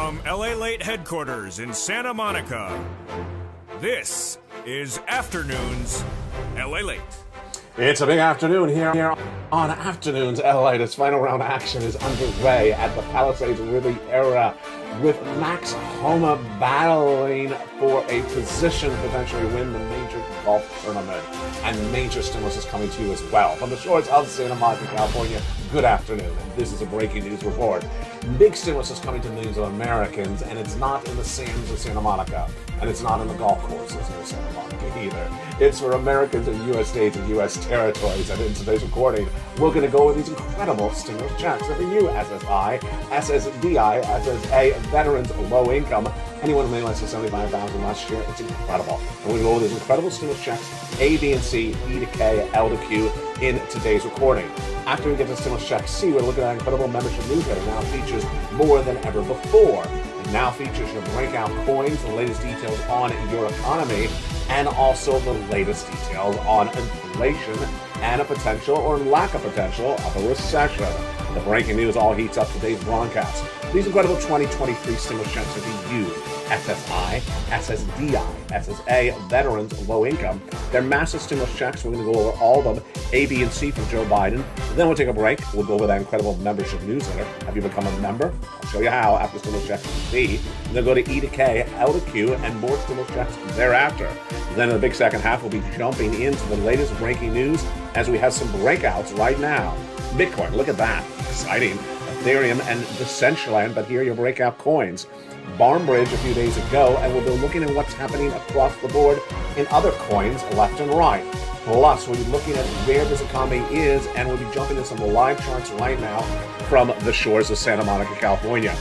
From LALATE headquarters in Santa Monica, this is Afternoons LALATE. It's a big afternoon here on Afternoons LALATE. Its final round action is underway at the Palisades Riviera, with Max Homa battling for a position to potentially win the major golf tournament. And major stimulus is coming to you as well. From the shores of Santa Monica, California, good afternoon. This is a breaking news report. Big stimulus is coming to millions of Americans, and it's not in the sands of Santa Monica, and it's not in the golf courses of Santa Monica either. It's for Americans in U.S. states and U.S. territories. And in today's recording, we're going to go over these incredible stimulus checks for you, SSI, SSDI, SSA, veterans, low income, anyone who made less than $75,000 last year. It's incredible. And we're going to go over these incredible stimulus checks, A, B, and C, E to K, L to Q, in today's recording. After we get to stimulus check C, we're looking at an incredible membership newsletter. Now features more than ever before. It now features your breakout coins, the latest details on your economy, and also the latest details on inflation and a potential or lack of potential of a recession. The breaking news all heats up today's broadcast. These incredible 2023 stimulus checks are for you, SSI, SSDI, SSA, veterans, low income. They're massive stimulus checks. We're going to go over all of them, A, B, and C from Joe Biden. Then we'll take a break. We'll go over that incredible membership newsletter. Have you become a member? I'll show you how after stimulus checks C. Then go to E to K, L to Q, and more stimulus checks thereafter. Then in the big second half, we'll be jumping into the latest breaking news as we have some breakouts right now. Bitcoin, look at that. Exciting. Ethereum and Decentraland, but here are your breakout coins. Barnbridge a few days ago, and we'll be looking at what's happening across the board in other coins left and right. Plus, we'll be looking at where this economy is, and we'll be jumping into some live charts right now from the shores of Santa Monica, California.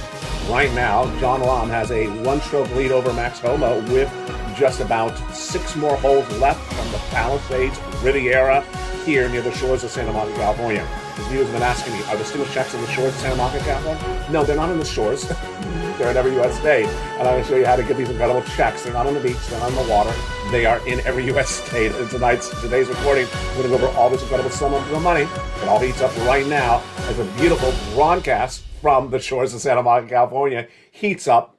Right now, John Rahm has a one-stroke lead over Max Homa with just about 6 more holes left from the Palisades Riviera here near the shores of Santa Monica, California. The viewers have been asking me, are the stimulus checks in the shores of Santa Monica, California? No, they're not in the shores. They're in every U.S. state. And I'm going to show you how to get these incredible checks. They're not on the beach. They're not on the water. They are in every U.S. state. And today's recording, we're going to go over all this incredible sum of money. It all heats up right now as a beautiful broadcast from the shores of Santa Monica, California heats up.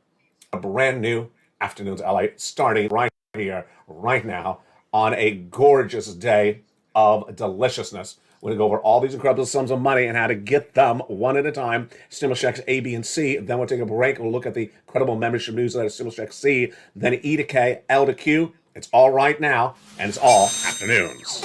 A brand new Afternoons LA starting right here, right now, on a gorgeous day of deliciousness. We're going to go over all these incredible sums of money and how to get them one at a time. Stimulus checks A, B, and C. Then we'll take a break. We'll look at the incredible membership newsletter, Stimulus check C. Then E to K, L to Q. It's all right now, and it's all Afternoons.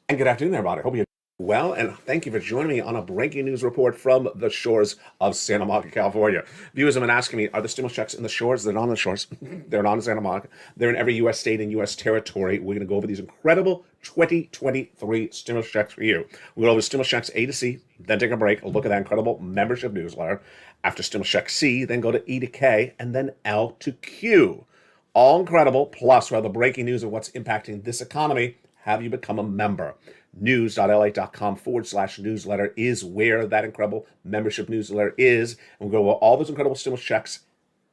And good afternoon, everybody. Hope you're well, and thank you for joining me on a breaking news report from the shores of Santa Monica, California. Viewers have been asking me, are the stimulus checks in the shores? They're not on the shores. They're not in Santa Monica. They're in every U.S. state and U.S. territory. We're going to go over these incredible 2023 stimulus checks for you. We'll go over stimulus checks A to C, then take a break. We'll look at that incredible membership newsletter. After stimulus check C, then go to E to K, and then L to Q. All incredible, plus we'll have the breaking news of what's impacting this economy. Have you become a member? News.la.com/newsletter is where that incredible membership newsletter is. And we'll go over all those incredible stimulus checks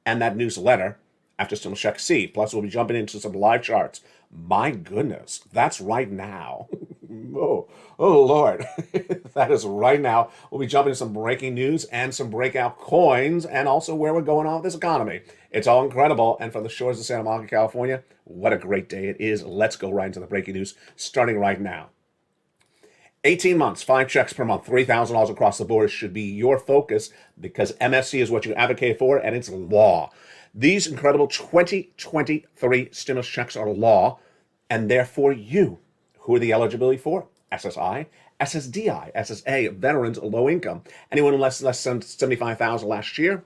and that newsletter after stimulus check C. Plus, we'll be jumping into some live charts. My goodness, that's right now. oh Lord, that is right now. We'll be jumping into some breaking news and some breakout coins and also where we're going on with this economy. It's all incredible. And from the shores of Santa Monica, California, what a great day it is. Let's go right into the breaking news starting right now. 18 months, 5 checks per month, $3,000 across the board should be your focus because MSC is what you advocate for and it's law. These incredible 2023 stimulus checks are law and they're for you. Who are the eligibility for? SSI, SSDI, SSA, veterans, low income. Anyone less than $75,000 last year?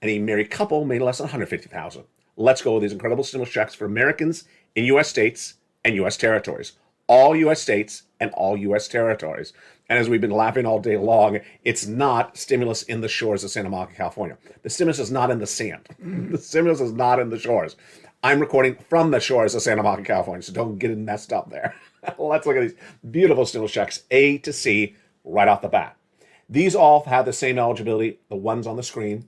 Any married couple made less than $150,000. Let's go with these incredible stimulus checks for Americans in U.S. states and U.S. territories. All U.S. states and all U.S. territories. And as we've been laughing all day long, it's not stimulus in the shores of Santa Monica, California. The stimulus is not in the sand. The stimulus is not in the shores. I'm recording from the shores of Santa Monica, California, so don't get it messed up there. Let's look at these beautiful stimulus checks, A to C, right off the bat. These all have the same eligibility, the ones on the screen,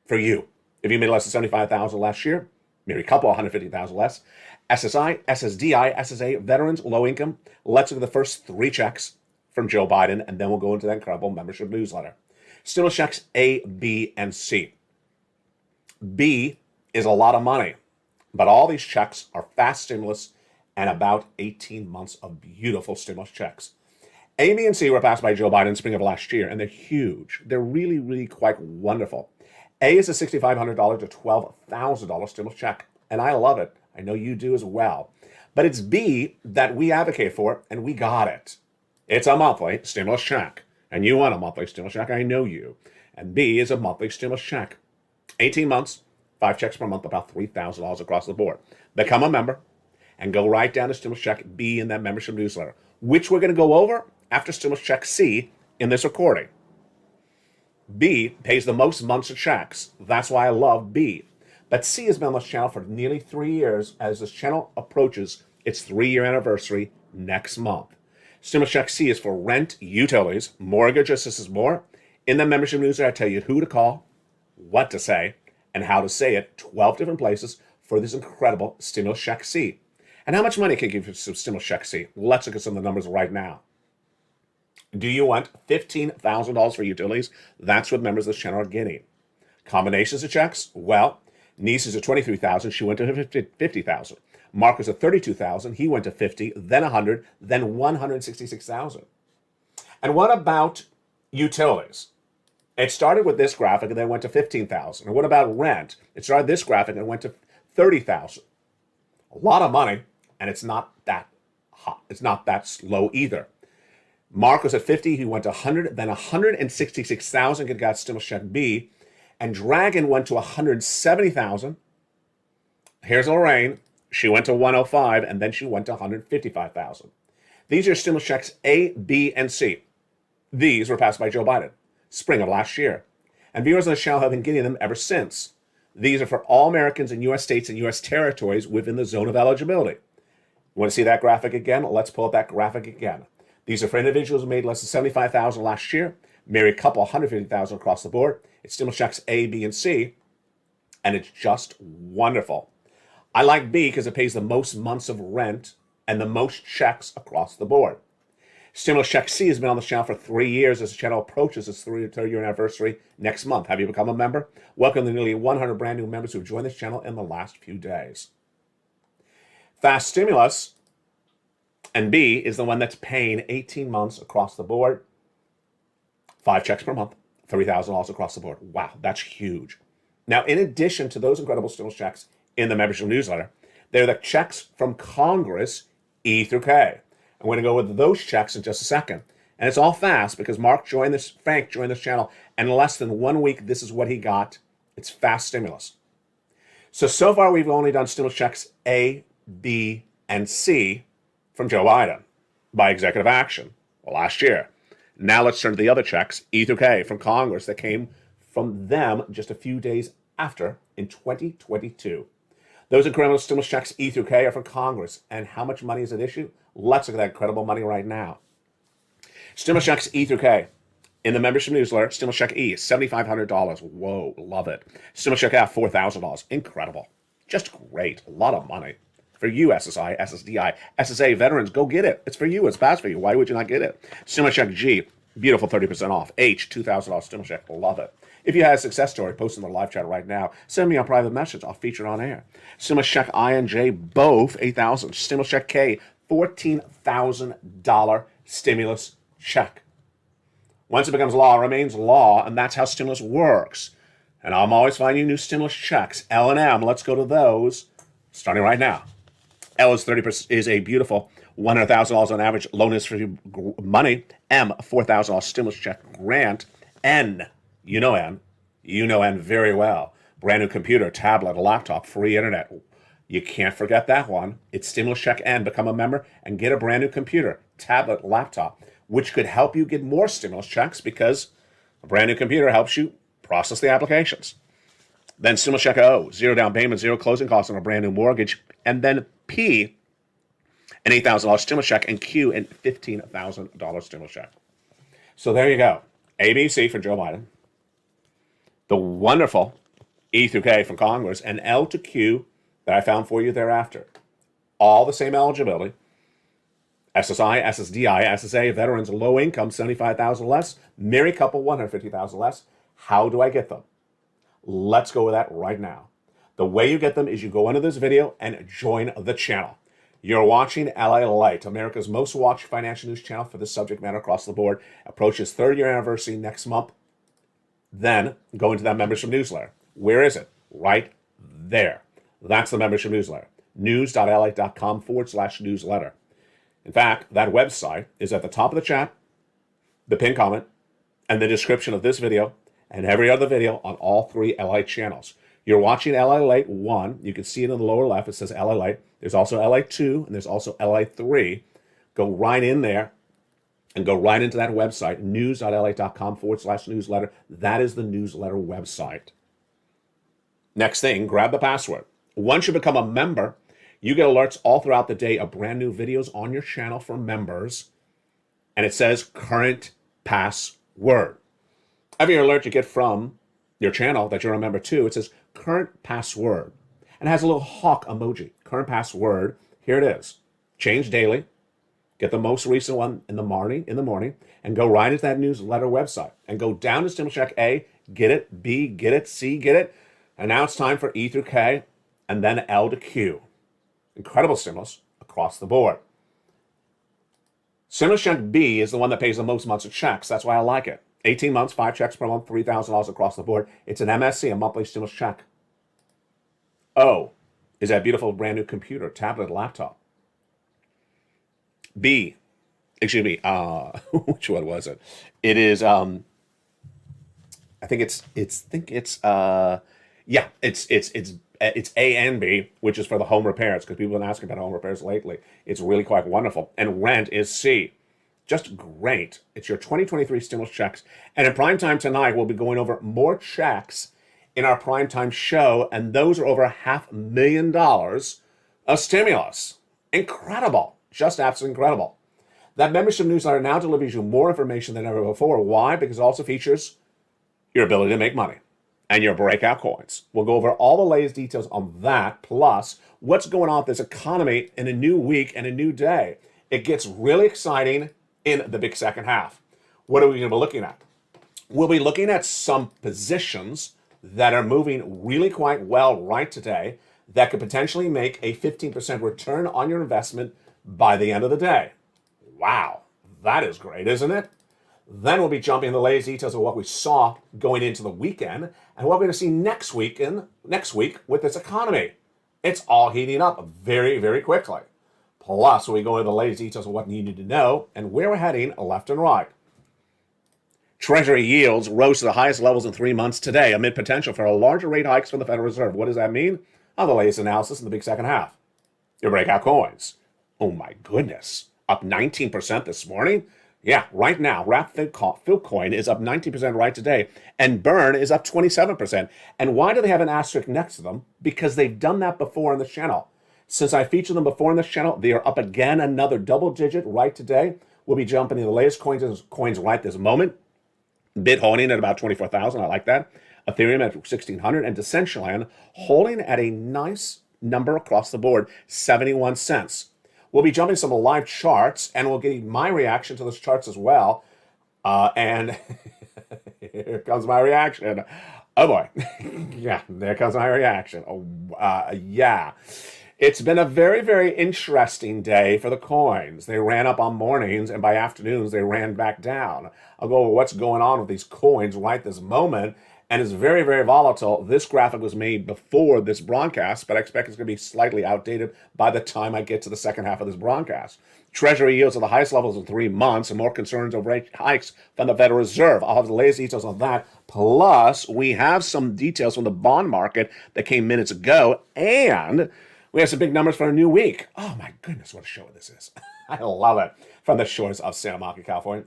for you. If you made less than $75,000 last year, maybe a couple, $150,000 less. SSI, SSDI, SSA, veterans, low income. Let's look at the first three checks from Joe Biden, and then we'll go into that incredible membership newsletter. Stimulus checks A, B, and C. B is a lot of money, but all these checks are fast stimulus and about 18 months of beautiful stimulus checks. A, B, and C were passed by Joe Biden in spring of last year, and they're huge. They're really, really quite wonderful. A is a $6,500 to $12,000 stimulus check, and I love it. I know you do as well. But it's B that we advocate for, and we got it. It's a monthly stimulus check, and you want a monthly stimulus check. I know you. And B is a monthly stimulus check. 18 months, 5 checks per month, about $3,000 across the board. Become a member and go right down to stimulus check B in that membership newsletter, which we're going to go over after stimulus check C in this recording. B pays the most months of checks. That's why I love B. But C has been on this channel for nearly 3 years as this channel approaches its 3-year anniversary next month. Stimulus check C is for rent, utilities, mortgage, assistance, more. In the membership newsletter, I tell you who to call, what to say, and how to say it, 12 different places for this incredible stimulus check C. And how much money can you give you some stimulus check C? Let's look at some of the numbers right now. Do you want $15,000 for utilities? That's what members of this channel are getting. Combinations of checks? Well, niece is at $23,000. She went to $50,000. Mark was at $32,000. He went to $50,000, then $100,000, then $166,000. And what about utilities? It started with this graphic and then went to $15,000. And what about rent? It started this graphic and went to $30,000. A lot of money, and it's not that hot. It's not that low either. Mark was at $50,000. He went to $100,000, then $166,000 got stimulus check B. And Dragon went to $170,000. Here's Lorraine. She went to $105,000, and then she went to $155,000. These are stimulus checks A, B, and C. These were passed by Joe Biden, spring of last year. And viewers on the channel have been getting them ever since. These are for all Americans in U.S. states and U.S. territories within the zone of eligibility. You want to see that graphic again? Let's pull up that graphic again. These are for individuals who made less than $75,000 last year, married couple, $150,000 across the board. It stimulus checks A, B, and C, and it's just wonderful. I like B because it pays the most months of rent and the most checks across the board. Stimulus check C has been on the channel for 3 years as the channel approaches its 3rd-year anniversary next month. Have you become a member? Welcome to the nearly 100 brand new members who have joined this channel in the last few days. Fast stimulus and B is the one that's paying 18 months across the board, 5 checks per month, $30,000 across the board. Wow, that's huge. Now, in addition to those incredible stimulus checks in the membership newsletter, they're the checks from Congress, E through K. I'm going to go with those checks in just a second. And it's all fast because Frank joined this channel, and in less than 1 week, this is what he got. It's fast stimulus. So far, we've only done stimulus checks A, B, and C from Joe Biden by executive action last year. Now let's turn to the other checks, E through K, from Congress that came from them just a few days after in 2022. Those incredible stimulus checks, E through K, are from Congress. And how much money is at issue? Let's look at that incredible money right now. Stimulus checks, E through K. In the membership newsletter, stimulus check E is $7,500. Whoa, love it. Stimulus check F, $4,000. Incredible. Just great. A lot of money. For you, SSI, SSDI, SSA, veterans, go get it. It's for you. It's fast for you. Why would you not get it? Stimulus check G, beautiful 30% off. H, $2,000 stimulus check. Love it. If you had a success story, post in the live chat right now. Send me a private message. I'll feature it on air. Stimulus check I and J, both $8,000. Stimulus check K, $14,000 stimulus check. Once it becomes law, it remains law, and that's how stimulus works. And I'm always finding new stimulus checks. L and M, let's go to those, starting right now. L is 30% is a beautiful $100,000 on average loan is for money. M, $4,000 stimulus check grant. N, you know N very well. Brand new computer, tablet, a laptop, free internet. You can't forget that one. It's stimulus check and become a member and get a brand new computer, tablet, laptop, which could help you get more stimulus checks because a brand new computer helps you process the applications. Then stimulus check O, 0 down payment, 0 closing costs on a brand new mortgage. And then P, an $8,000 stimulus check, and Q, an $15,000 stimulus check. So there you go. A, B, C for Joe Biden. The wonderful E through K from Congress, and L to Q that I found for you thereafter. All the same eligibility. SSI, SSDI, SSA, veterans, low income, $75,000 less, married couple, $150,000 less. How do I get them? Let's go with that right now. The way you get them is you go into this video and join the channel. You're watching LALATE, America's most watched financial news channel for this subject matter across the board. Approaches third-year anniversary next month. Then go into that membership newsletter. Where is it? Right there. That's the membership newsletter. news.lalate.com/newsletter. In fact, that website is at the top of the chat, the pinned comment, and the description of this video and every other video on all three LALATE channels. You're watching LALATE 1. You can see it in the lower left. It says LALATE. There's also LALATE 2, and there's also LALATE 3. Go right in there and go right into that website, news.lalate.com/newsletter. That is the newsletter website. Next thing, grab the password. Once you become a member, you get alerts all throughout the day of brand new videos on your channel for members, and it says current password. Every alert you get from your channel that you're a member to, it says current password, and it has a little hawk emoji. Current password, here it is. Change daily. Get the most recent one in the morning, and go right into that newsletter website, and go down to stimulus check A, get it, B, get it, C, get it, and now it's time for E through K, and then L to Q. Incredible stimulus across the board. Stimulus check B is the one that pays the most months of checks. That's why I like it. 18 months, 5 checks per month, $3,000 across the board. It's an MSC, a monthly stimulus check. O is that beautiful brand new computer, tablet, laptop. B, excuse me, which one was it? It is, I think it's A and B, which is for the home repairs, because people have been asking about home repairs lately. It's really quite wonderful. And rent is C. Just great. It's your 2023 stimulus checks. And in primetime tonight, we'll be going over more checks in our primetime show, and those are over $500,000 of stimulus. Incredible. Just absolutely incredible. That membership newsletter now delivers you more information than ever before. Why? Because it also features your ability to make money and your breakout coins. We'll go over all the latest details on that, plus what's going on with this economy in a new week and a new day. It gets really exciting in the big second half. What are we going to be looking at? We'll be looking at some positions that are moving really quite well right today that could potentially make a 15% return on your investment by the end of the day. Wow, that is great, isn't it? Then we'll be jumping in the latest details of what we saw going into the weekend and what we're going to see next week with this economy. It's all heating up very, very quickly. Plus, we go into the latest details of what you need to know and where we're heading left and right. Treasury yields rose to the highest levels in 3 months today amid potential for a larger rate hikes from the Federal Reserve. What does that mean? The latest analysis in the big second half. Your breakout coins. Oh my goodness. Up 19% this morning? Yeah, right now, Wrap Philcoin is up 19% right today, and Burn is up 27%. And why do they have an asterisk next to them? Because they've done that before in this channel. Since I featured them before in this channel, they are up again another double digit right today. We'll be jumping in the latest coins right this moment. Bit holding at about 24,000. I like that. Ethereum at 1,600, and Decentraland holding at a nice number across the board, 71 cents. We'll be jumping some live charts, and we'll get my reaction to those charts as well. And here comes my reaction. Oh boy. Yeah, there comes my reaction. Yeah. It's been a very, very interesting day for the coins. They ran up on mornings, and by afternoons, they ran back down. I'll go over what's going on with these coins right this moment, and it's very, very volatile. This graphic was made before this broadcast, but I expect it's going to be slightly outdated by the time I get to the second half of this broadcast. Treasury yields are the highest levels in 3 months, and more concerns over rate hikes from the Federal Reserve. I'll have the latest details on that. Plus, we have some details from the bond market that came minutes ago, and We have some big numbers for a new week. Oh my goodness, what a show this is. I love it. From the shores of Santa Monica, California.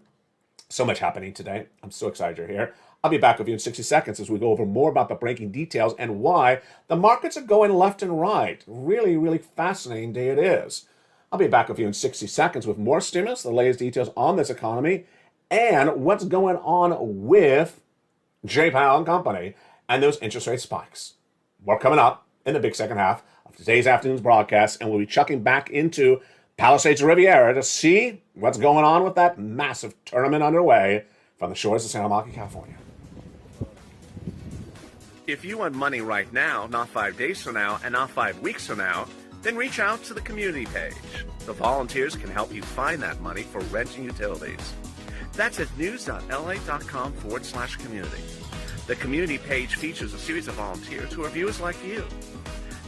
So much happening today. I'm so excited you're here. I'll be back with you in 60 seconds as we go over more about the breaking details and why the markets are going left and right. Really, really fascinating day it is. I'll be back with you in 60 seconds with more stimulus, the latest details on this economy, and what's going on with Jay Powell and company and those interest rate spikes. More coming up in the big second half of today's afternoon's broadcast, and we'll be chucking back into Palisades Riviera to see what's going on with that massive tournament underway from the shores of Santa Monica, California. If you want money right now, not 5 days from now, and not 5 weeks from now, then reach out to the community page. The volunteers can help you find that money for rent and utilities. That's at news.la.com/community. The community page features a series of volunteers who are viewers like you.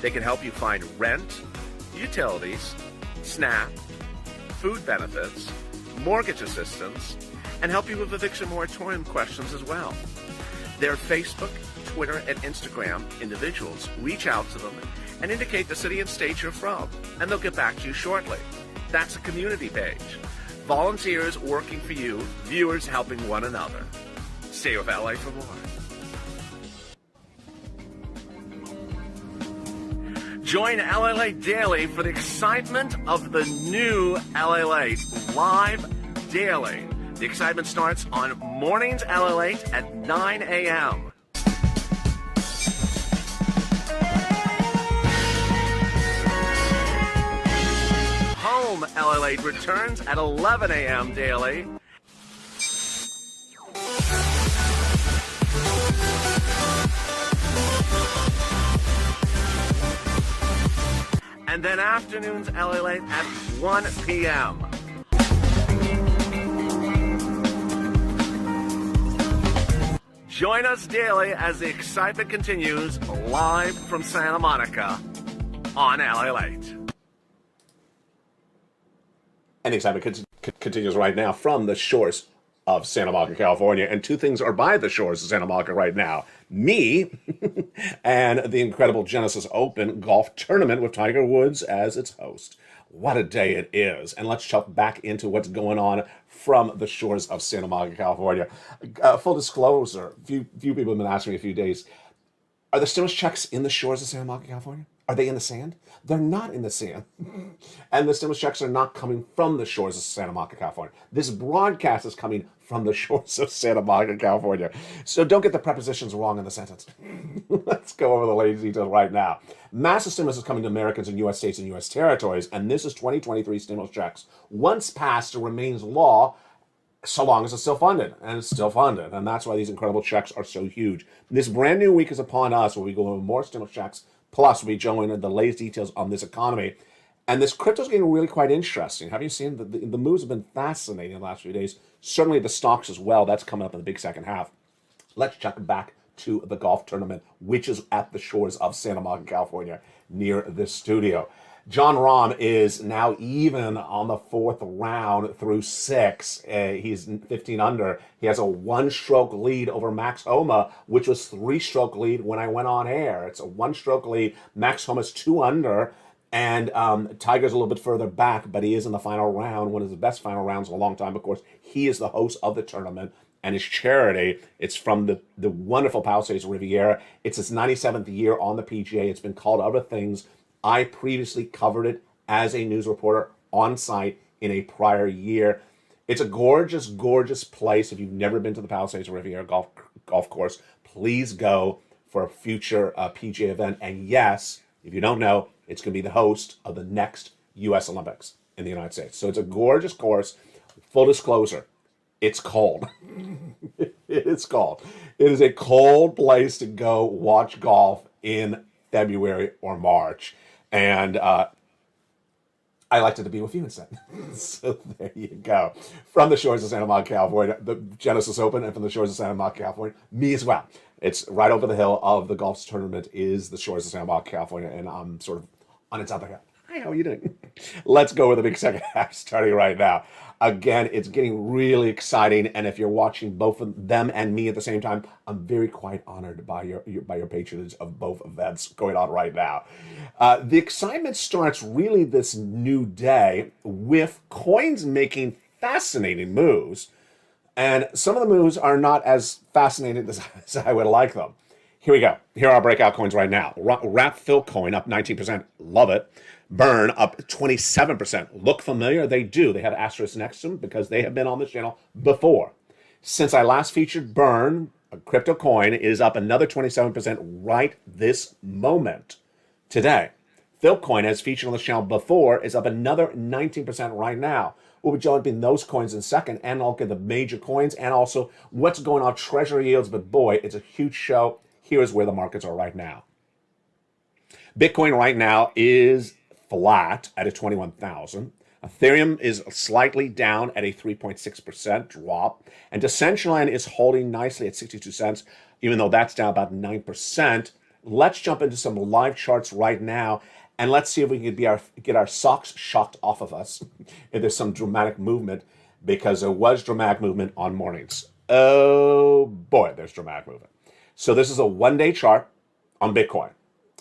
They can help you find rent, utilities, SNAP, food benefits, mortgage assistance, and help you with eviction moratorium questions as well. Their Facebook, Twitter, and Instagram individuals reach out to them and indicate the city and state you're from, and they'll get back to you shortly. That's a community page. Volunteers working for you, viewers helping one another. Stay with LA for more. Join LALATE Daily for the excitement of the new LALATE live daily. The excitement starts on mornings LALATE at 9 a.m. Home LALATE returns at 11 a.m. daily. And then afternoons LALATE at 1 p.m. Join us daily as the excitement continues live from Santa Monica on LALATE. And the excitement continues right now from the shores of Santa Monica, California. And two things are by the shores of Santa Monica right now. Me and the incredible Genesis Open golf tournament with Tiger Woods as its host. What a day it is. And let's jump back into what's going on from the shores of Santa Monica, California. Full disclosure, few people have been asking me a few days, are the stimulus checks in the shores of Santa Monica, California? Are they in the sand? They're not in the sand. And the stimulus checks are not coming from the shores of Santa Monica, California. This broadcast is coming from the shores of Santa Monica, California. So don't get the prepositions wrong in the sentence. Let's go over the latest details right now. Massive stimulus is coming to Americans in U.S. states and U.S. territories, and this is 2023 stimulus checks. Once passed, it remains law so long as it's still funded, and it's still funded. And that's why these incredible checks are so huge. This brand new week is upon us where we go over more stimulus checks. Plus, we join in the latest details on this economy. And this crypto is getting really quite interesting. Have you seen the moves have been fascinating in the last few days? Certainly the stocks as well. That's coming up in the big second half. Let's check back to the golf tournament, which is at the shores of Santa Monica, California, near this studio. John Rahm is now even on the fourth round through 6. He's 15 under. He has a 1-stroke lead over Max Homa, which was 3-stroke lead when I went on air. It's a 1-stroke lead. Max Homa's 2 under. And Tiger's a little bit further back, but he is in the final round, one of his best final rounds in a long time. Of course, he is the host of the tournament, and his charity, it's from the wonderful Palisades Riviera. It's its 97th year on the PGA. It's been called other things. I previously covered it as a news reporter on site in a prior year. It's a gorgeous, gorgeous place. If you've never been to the Palisades Riviera golf course, please go for a future PGA event. And yes, if you don't know, it's going to be the host of the next U.S. Olympics in the United States. So it's a gorgeous course. Full disclosure, it's cold. It is cold. It is a cold place to go watch golf in February or March. And I liked it to be with you instead. So there you go. From the shores of Santa Monica, California, the Genesis Open, and from the shores of Santa Monica, California, me as well. It's right over the hill of the golf tournament is the shores of Santa Monica, California, and I'm sort of on its other hill. Hi, how are you doing? Let's go with the big second half starting right now. Again, it's getting really exciting, and if you're watching both of them and me at the same time, I'm very quite honored by your patronage of both events going on right now. The excitement starts really this new day with coins making fascinating moves, and some of the moves are not as fascinating as I would like them. Here we go. Here are our breakout coins right now. Wrap Fill coin up 19%. Love it. Burn up 27%. Look familiar? They do. They have asterisks next to them because they have been on this channel before. Since I last featured Burn, a crypto coin, is up another 27% right this moment. Today, Fill coin, as featured on the channel before, is up another 19% right now. We'll be jumping those coins in a second, and I'll get the major coins and also what's going on treasury yields. But boy, it's a huge show. Here's where the markets are right now. Bitcoin right now is flat at a 21,000. Ethereum is slightly down at a 3.6% drop. And Decentraland is holding nicely at 62 cents, even though that's down about 9%. Let's jump into some live charts right now, and let's see if we can get our socks shocked off of us if there's some dramatic movement, because there was dramatic movement on mornings. Oh boy, there's dramatic movement. So this is a one-day chart on Bitcoin.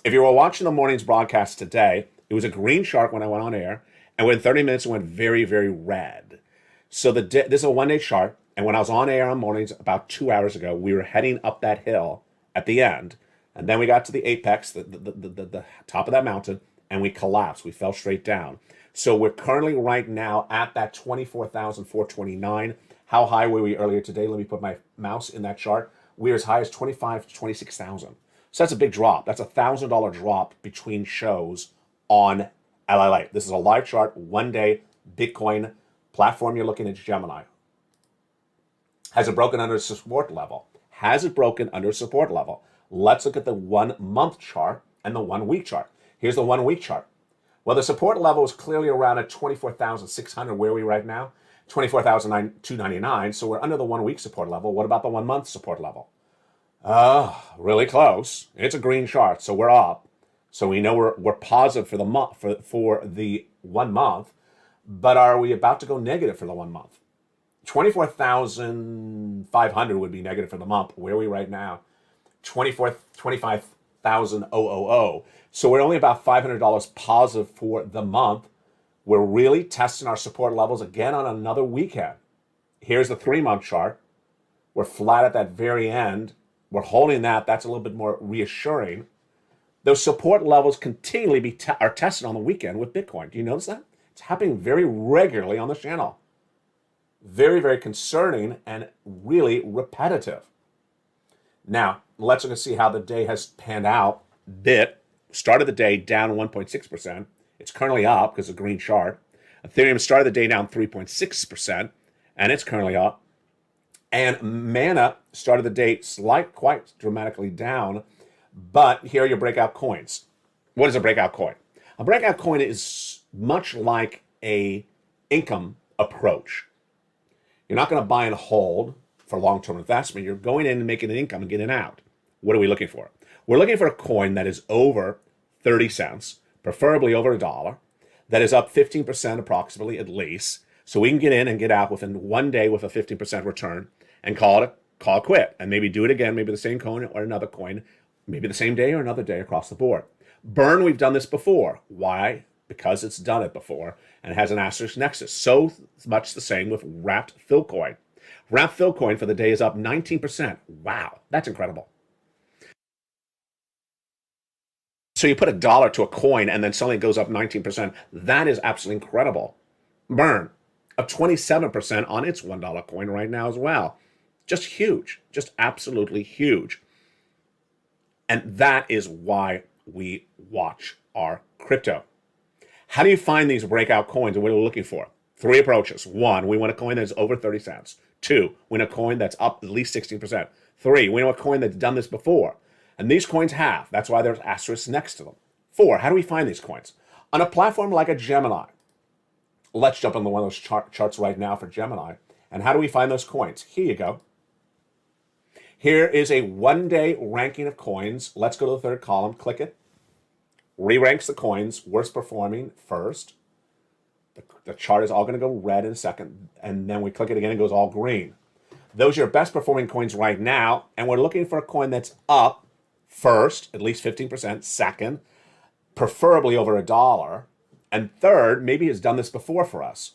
If you were watching the morning's broadcast today, it was a green chart when I went on air, and within 30 minutes it went very, very red. So this is a one-day chart, and when I was on air on mornings about 2 hours ago, we were heading up that hill at the end, and then we got to the apex, the top of that mountain, and we collapsed. We fell straight down. So we're currently right now at that 24,429. How high were we earlier today? Let me put my mouse in that chart. We're as high as 25 to 26,000. So that's a big drop. That's a $1,000 drop between shows on LALATE. This is a live chart, one day Bitcoin platform. You're looking at Gemini. Has it broken under support level? Has it broken under support level? Let's look at the 1 month chart and the 1 week chart. Here's the 1 week chart. Well, the support level is clearly around at 24,600. Where are we right now? 24,299. So we're under the 1 week support level. What about the 1 month support level? Really close. It's a green chart, so we're up. So we know we're positive for the month for the 1 month, but are we about to go negative for the 1 month? 24,500 would be negative for the month. Where are we right now? 25,000. So we're only about $500 positive for the month. We're really testing our support levels again on another weekend. Here's the 3 month chart. We're flat at that very end. We're holding that. That's a little bit more reassuring. Those support levels continually are tested on the weekend with Bitcoin. Do you notice that? It's happening very regularly on the channel. Very, very concerning and really repetitive. Now, let's look and see how the day has panned out. Bit started the day down 1.6%. It's currently up because it's a green chart. Ethereum started the day down 3.6%, and it's currently up. And Mana started the day quite dramatically down. But here are your breakout coins. What is a breakout coin? A breakout coin is much like a income approach. You're not going to buy and hold for long-term investment. You're going in and making an income and getting out. What are we looking for? We're looking for a coin that is over 30 cents, preferably over $1, that is up 15% approximately at least, so we can get in and get out within 1 day with a 15% return and call it quit, and maybe do it again, maybe the same coin or another coin, maybe the same day or another day across the board. Burn, we've done this before. Why? Because it's done it before and has an asterisk next to it. So much the same with Wrapped Fill coin. Wrapped Fill coin for the day is up 19%. Wow, that's incredible. So you put $1 to a coin and then suddenly it goes up 19%. That is absolutely incredible. Burn, up 27% on its $1 coin right now as well. Just huge, just absolutely huge. And that is why we watch our crypto. How do you find these breakout coins and what are we looking for? 3 approaches. 1, we want a coin that's over 30 cents. 2, we want a coin that's up at least 16%. 3, we want a coin that's done this before. And these coins have. That's why there's asterisks next to them. 4, how do we find these coins? On a platform like a Gemini. Let's jump into one of those charts right now for Gemini. And how do we find those coins? Here you go. Here is a 1 day ranking of coins. Let's go to the third column, click it. re-ranks the coins, worst performing first. The chart is all going to go red in a second, and then we click it again, it goes all green. Those are your best performing coins right now, and we're looking for a coin that's up first, at least 15%, second, preferably over $1, and third, maybe has done this before for us.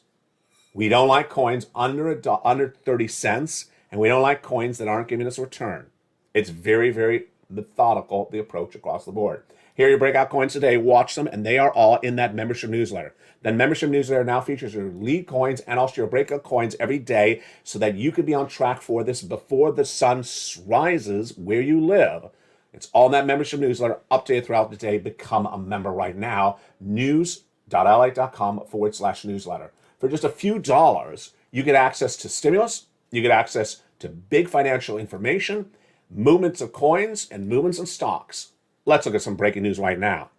We don't like coins under 30 cents, and we don't like coins that aren't giving us a return. It's very, very methodical, the approach across the board. Here are your breakout coins today. Watch them, and they are all in that membership newsletter. The membership newsletter now features your lead coins and also your breakout coins every day so that you can be on track for this before the sun rises where you live. It's all in that membership newsletter, updated throughout the day. Become a member right now. news.lalate.com/newsletter. For just a few dollars, you get access to stimulus, you get access to big financial information, movements of coins, and movements of stocks. Let's look at some breaking news right now.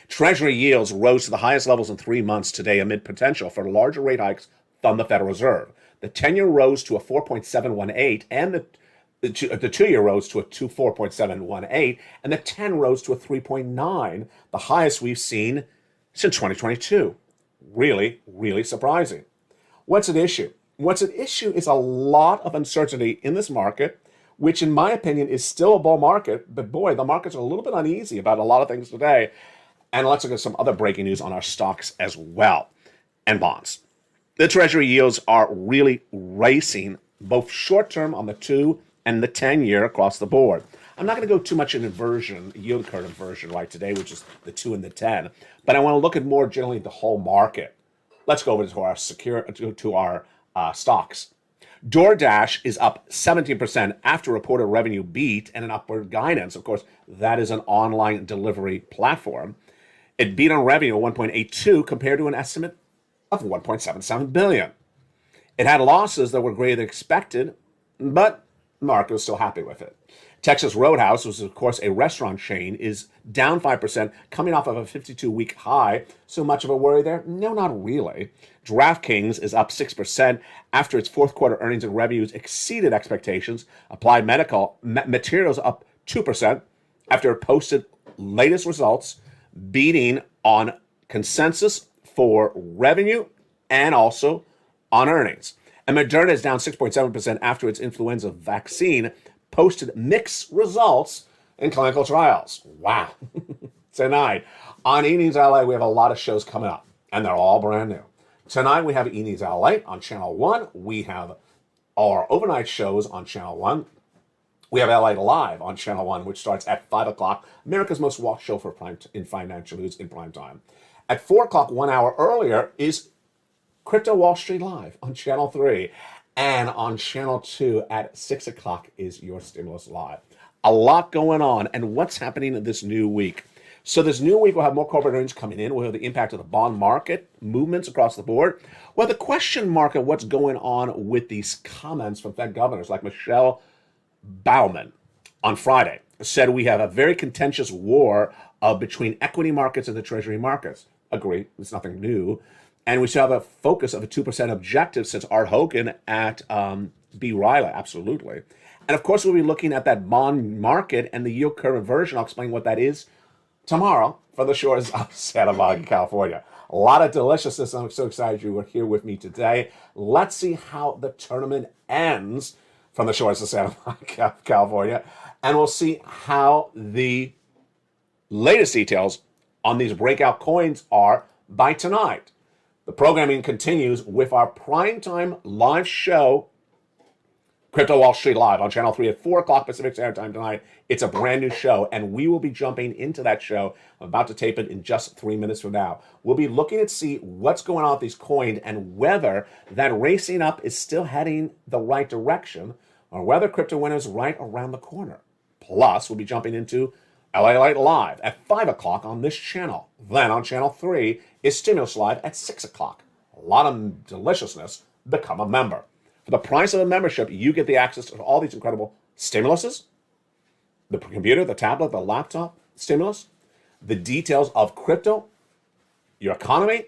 Treasury yields rose to the highest levels in 3 months today amid potential for larger rate hikes from the Federal Reserve. The 10-year rose to a 4.718, and the 2-year rose to a 4.718, and the 10 rose to a 3.9, the highest we've seen since 2022. Really, really surprising. What's at issue? What's at issue is a lot of uncertainty in this market, which in my opinion is still a bull market, but boy, the markets are a little bit uneasy about a lot of things today. And let's look at some other breaking news on our stocks as well, and bonds. The Treasury yields are really racing, both short-term on the 2 and the 10-year across the board. I'm not going to go too much in inversion, yield curve inversion right today, which is the 2 and the 10, but I want to look at more generally the whole market. Let's go over to our stocks. DoorDash is up 17% after reported revenue beat and an upward guidance. Of course, that is an online delivery platform. It beat on revenue of 1.82 compared to an estimate of 1.77 billion. It had losses that were greater than expected, but the market was still happy with it. Texas Roadhouse, which is of course a restaurant chain, is down 5%, coming off of a 52-week high. So much of a worry there? No, not really. DraftKings is up 6% after its fourth quarter earnings and revenues exceeded expectations. Applied Medical Materials up 2% after it posted latest results, beating on consensus for revenue and also on earnings. And Moderna is down 6.7% after its influenza vaccine posted mixed results in clinical trials. Wow. Tonight, on E-News LA, we have a lot of shows coming up, and they're all brand new. Tonight, we have E-News LA on Channel 1. We have our overnight shows on Channel 1. We have LA Live on Channel 1, which starts at 5 o'clock, America's most watched show for in financial news in prime time. At 4 o'clock, 1 hour earlier, is Crypto Wall Street Live on Channel 3. And on Channel 2 at 6 o'clock is your Stimulus Live. A lot going on. And what's happening this new week? So this new week, we'll have more corporate earnings coming in. We'll have the impact of the bond market, movements across the board. Well, the question mark of what's going on with these comments from Fed governors like Michelle Baumann on Friday said we have a very contentious war between equity markets and the treasury markets. Agree, it's nothing new. And we still have a focus of a 2% objective since Art Hogan at B. Riley, absolutely. And of course, we'll be looking at that bond market and the yield curve inversion. I'll explain what that is tomorrow from the shores of Santa Monica, California. A lot of deliciousness. I'm so excited you were here with me today. Let's see how the tournament ends from the shores of Santa Monica, California. And we'll see how the latest details on these breakout coins are by tonight. The programming continues with our primetime live show, Crypto Wall Street Live on Channel 3 at 4 o'clock Pacific Standard Time tonight. It's a brand new show, and we will be jumping into that show. I'm about to tape it in just 3 minutes from now. We'll be looking to see what's going on with these coins and whether that racing up is still heading the right direction or whether crypto winter is right around the corner. Plus, we'll be jumping into LALATE Live at 5 o'clock on this channel. Then on Channel 3 is Stimulus Live at 6 o'clock. A lot of deliciousness. Become a member. For the price of a membership, you get the access to all these incredible stimuluses, the computer, the tablet, the laptop stimulus, the details of crypto, your economy,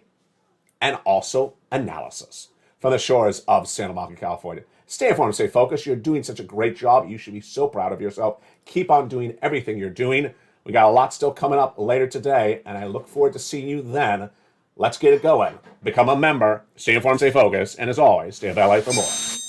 and also analysis from the shores of Santa Monica, California. Stay informed, stay focused. You're doing such a great job. You should be so proud of yourself. Keep on doing everything you're doing. We got a lot still coming up later today, and I look forward to seeing you then. Let's get it going. Become a member, stay informed, stay focused, and as always, stay at LA for more.